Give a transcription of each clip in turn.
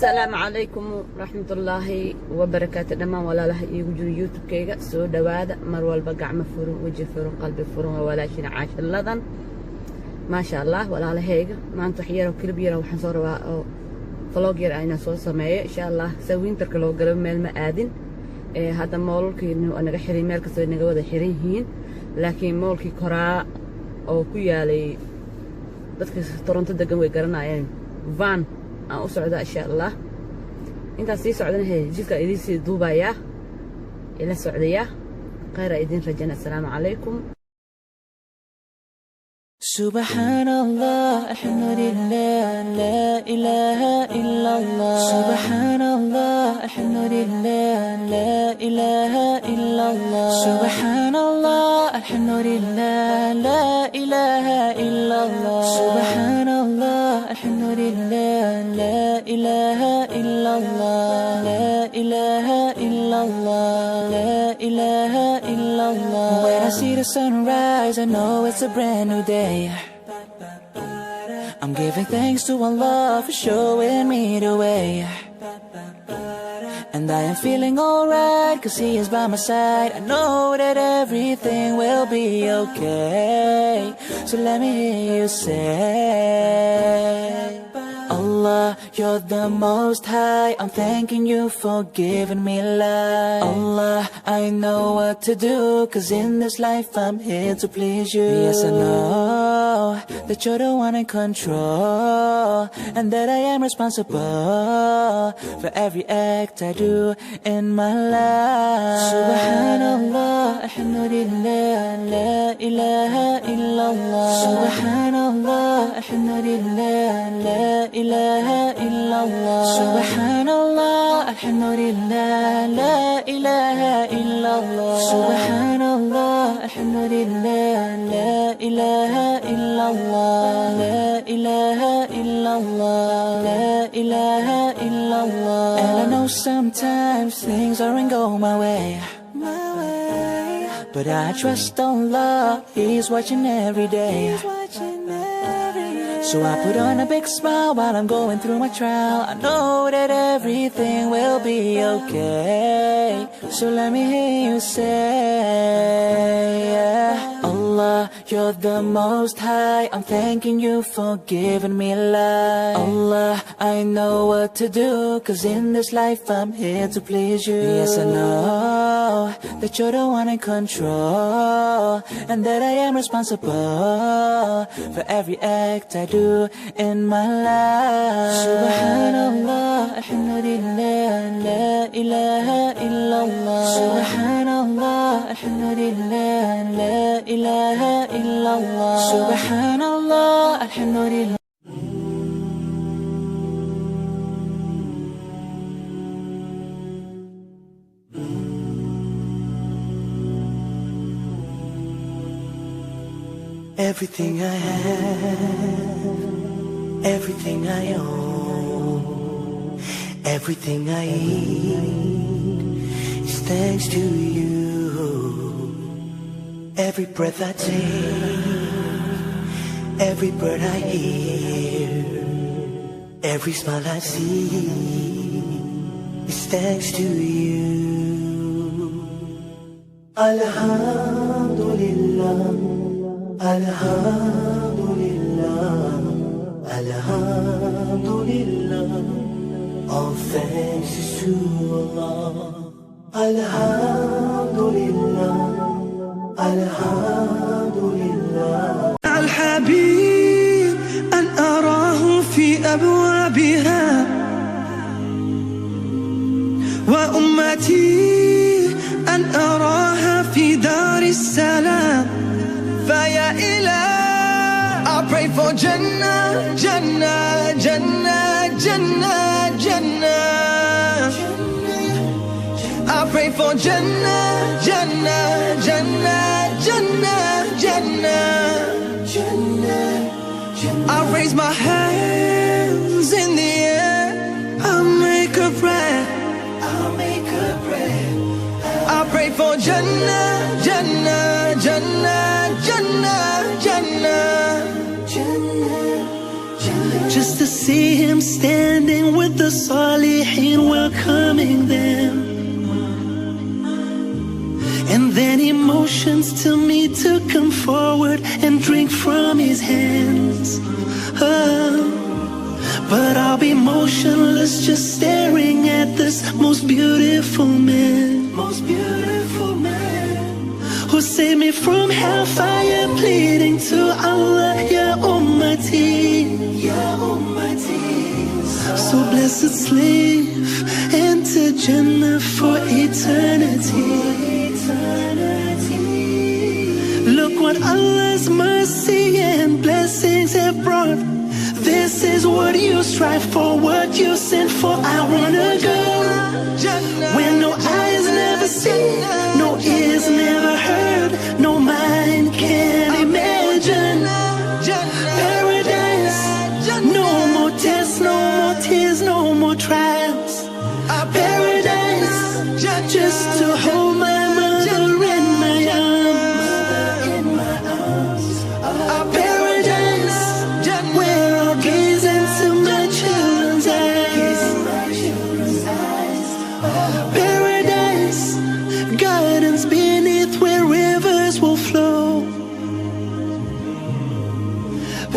السلام عليكم ورحمة الله وبركاته. دمان ولا له يوجد يوتيوب كيغا سو دوادا مر والبا قعمة فرون وجه فرون قلبي فرون ولا شي عاش اللذن ما شاء الله ولا له هيغا ما انت حيرة وكل بيرة وحنصور فلوق ير اينا سو سماية ان شاء الله سوين ترك لو قلب ميل ما آدين هذا مولكي انه انا حرين ميل كسو انه ودا حرين هين لكن مولكي كرا او كيالي dadka Toronto degan way garanayeen van aan u socda insha Allah inta sii socdana jidka idin sii duubaya ila socdaya qeyra idin rajana assalamu alaykum Subhanallah alhamdulillah la ilaha illallah Subhanallah alhamdulillah la ilaha illallah Subhanallah alhamdulillah la ilaha illallah Subhanallah alhamdulillah la ilaha illallah la ilaha illallah la ilaha illallah When I see the sunrise I know it's a brand new day I'm giving thanks to Allah for showing me the way And I am feeling alright cause He is by my side I know that everything will be okay So let me hear you say Allah, you're the most high I'm thanking you for giving me life Allah, I know what to do Cause in this life I'm here to please you Yes, I know that you're the one in control And that I am responsible For every act I do in my life Subhanallah, alhamdulillah La ilaha illallah Subhanallah, alhamdulillah La ilaha illallah Subhanallah alhamdulillah la ilaha illallah Subhanallah alhamdulillah la ilaha illallah la ilaha illallah la ilaha illallah And I know sometimes things aren't going my way But I trust Allah, He's watching every day So I put on a big smile while I'm going through my trial I know that everything will be okay So let me hear you say Allah, you're the most high I'm thanking you for giving me life Allah, I know what to do Cause in this life I'm here to please you Yes, I know that you're the one in control And that I am responsible For every act I do in my life Subhanallah, alhamdulillah La ilaha illallah Subhanallah, alhamdulillah La ilaha illallah Subhanallah, alhamdulillah Everything I have, everything I own, everything I eat is thanks to you. Every breath I take, every bird I hear, every smile I see is thanks to you. Alhamdulillah. Alhamdulillah, Alhamdulillah, all thanks is to Allah. Alhamdulillah, Alhamdulillah. الحبيب أن أراه في أبوابها وأمتي أن أراها في دار السلام فيا إله I pray for Jannah, Jannah, Jannah, Jannah, Jannah I pray for Jannah, Jannah, Jannah, Jannah, Jannah I raise my hands in the air I'll make a prayer I pray for Jannah, Jannah, Jannah, Jannah, Jannah Just to see him standing with the Salihin, welcoming them. And then emotions tell me to come forward and drink from his hands. But I'll be motionless, just staring at this most beautiful man. Most beautiful man who saved me from hellfire, pleading to Allah, Ya Ummati, Ya Ummati. So blessed slave, enter Jannah for eternity. Look what Allah's mercy and blessings have brought. This is what you strive for, what you sent for. I wanna go where no eyes never seen, no ears never heard, no mind can imagine. Paradise, no more tests, no more tears, no more trials. Paradise, just to hold my mother in my arms. Paradise, where I'll gaze into my children's eyes. Paradise, gardens beneath where rivers will flow.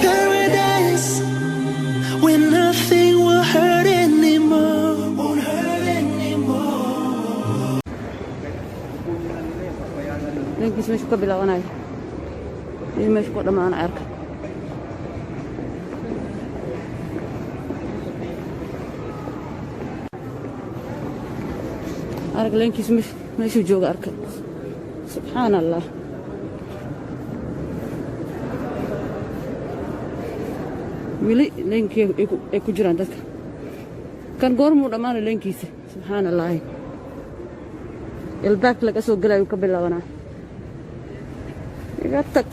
Paradise, where nothing will hurt anymore. Won't hurt anymore. لينكيس مش قبل غناي مش قد ما أنا أركب أركب لينكيس مش جوج أركب سبحان الله ولي لينكي إيكو جران دك كان قرمو دمان لينكيس سبحان الله الباك لك أسوق قلا يقبل غناي يقطك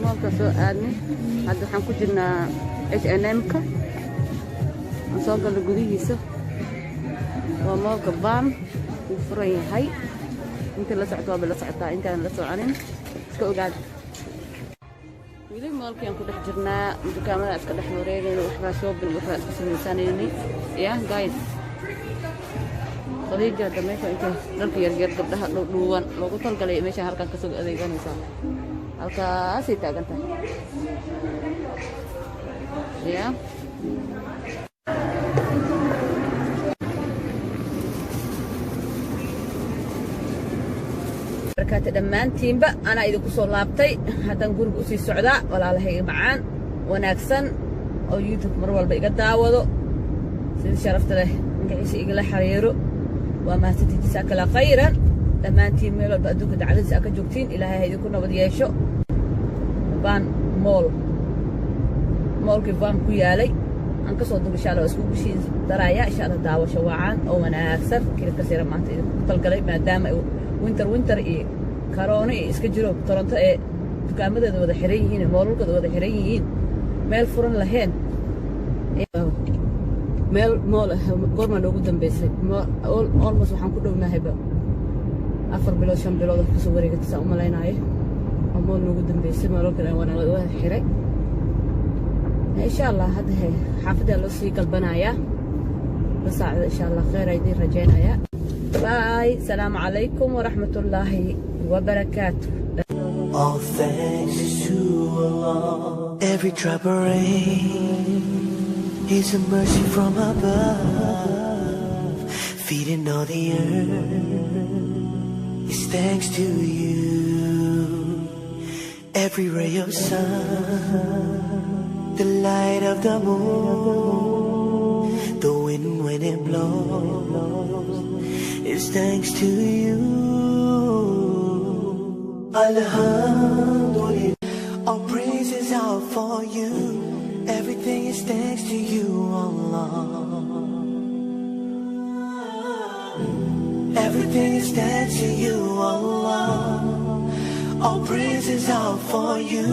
مالك سو آدمي هذا waxaan ku jirnaa H&M-ka aan soo galno gudihiisa waa maalka baan uu furan yahay inta la socdo waa la socotaa intaan la soconin iska ogaad wili maalkii aan ku dhex jirnaa dukaamada iska dhex wareegayna waxbaa shopping waxbaa iska samaysanayni yeah guys khadiija dameesha inta dharka yaryar gabdhaha dhuuban loogu talgalay meesha halkan ka soo adeeganaysaa halkaasay taagan tahay yeah barakaad dhammaantiinba anaa idinku soo laabtay haddaan guriga usii socdaa walaalahayga macaan wanaagsan oo youtube mar walba iga daawado sida sharafta leh magaciisa igala xiriiro waa mahadsantiin jazaakallaahu khayran dhammaantiin meel walba adduunka dacaladiisa ka joogtiin ilaahay ha idinku nabad yeesho baan moolkii baan ku yaalay aan kasoo duub insha allah isku gushiin daraya insha allah daawasho wacan oo wanaagsan kilibka sira maanta idinku talgalay maadaama winter iyo corona iyo iska jiro Toronto ee dukaamadooda wada xiran yihiin moolkooda wada xiran yihiin meel furan lahayn meel mool goorma loogu dambeysay almost waxaan ku dhownahay 4 bilood 5 bilood ka soo wareegtay u malaynayo oo mool loogu dambeysay moolkana wana wada xiray insha allah hadda xaafada loo sii galbanaya basaacada insha allah khayr ay idin rajaynaya باي السلام عليكم ورحمة الله وبركاته. All thanks to Allah. Every drop of rain is a mercy from above. Feeding all the earth is thanks to you. Every ray of sun, the light of the moon, the wind when it blows, it's thanks to you. Alhamdulillah, all praises out for you. Everything is thanks to you, Allah. Everything is thanks to you, Allah. All praises out for you.